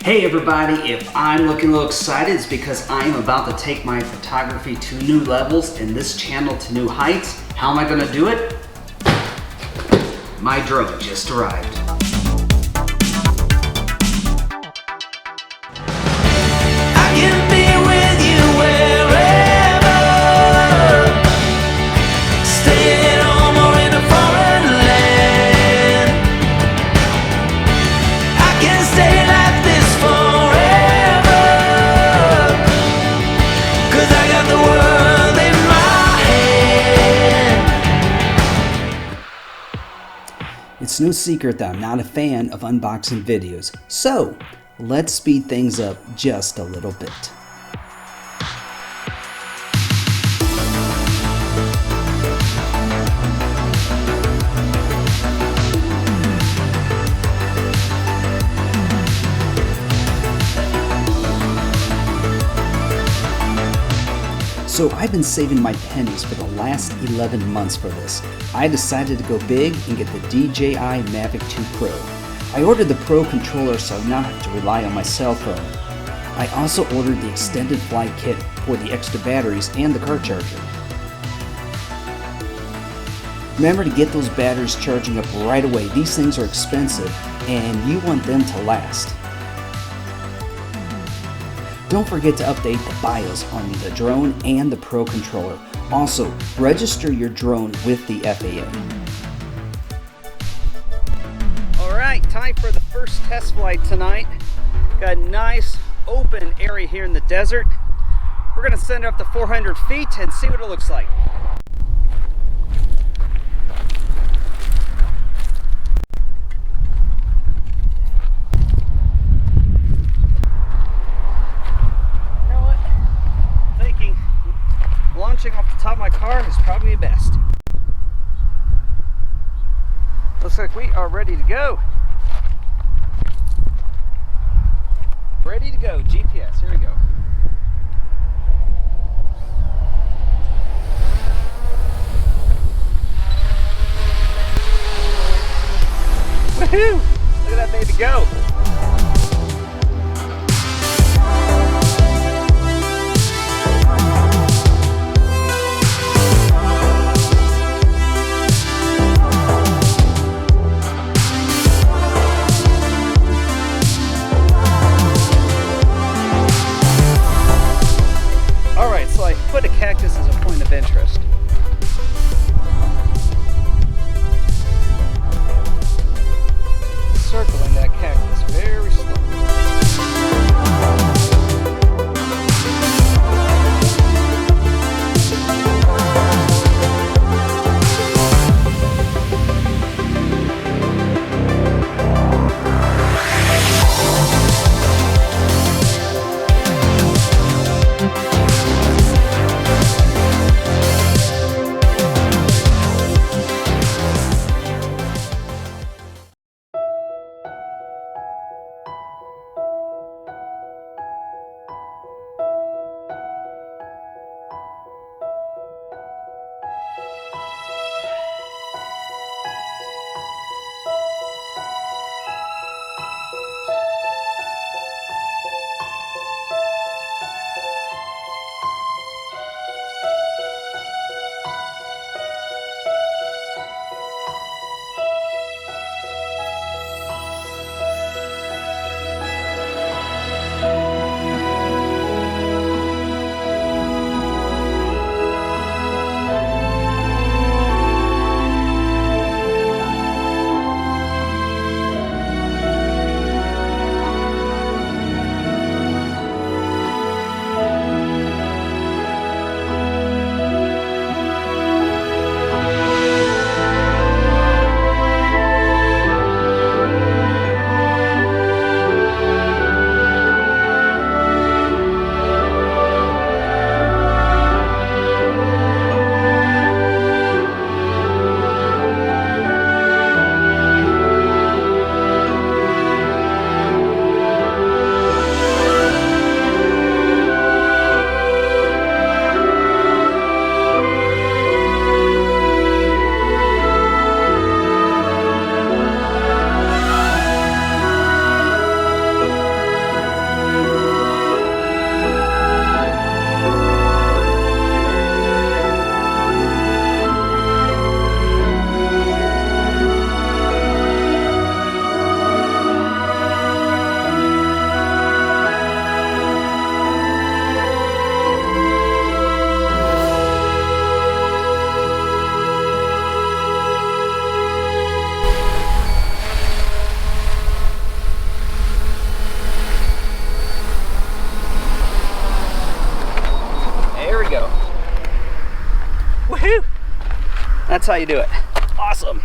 Hey everybody, if I'm looking a little excited, it's because I am about to take my photography to new levels and this channel to new heights. How am I going to do it? My drone just arrived. I can be with you wherever, stay at home or in a foreign land. I can stay like this forever, 'cause I got the world in my hand. It's no secret that I'm not a fan of unboxing videos, so let's speed things up just a little bit. So I've been saving my pennies for the last 11 months for this. I decided to go big and get the DJI Mavic 2 Pro. I ordered the Pro controller so I not have to rely on my cell phone. I also ordered the extended flight kit for the extra batteries and the car charger. Remember to get those batteries charging up right away. These things are expensive and you want them to last. Don't forget to update the BIOS on the drone and the Pro controller. Also, register your drone with the FAA. Alright, time for the first test flight tonight. Got a nice open area here in the desert. We're going to send it up to 400 feet and see what it looks like. Launching off the top of my car is probably best. Looks like we are ready to go. Ready to go, GPS, here we go. Woohoo! Look at that baby go. Put a cactus as a point of interest. Circling that cactus That's how you do it. Awesome.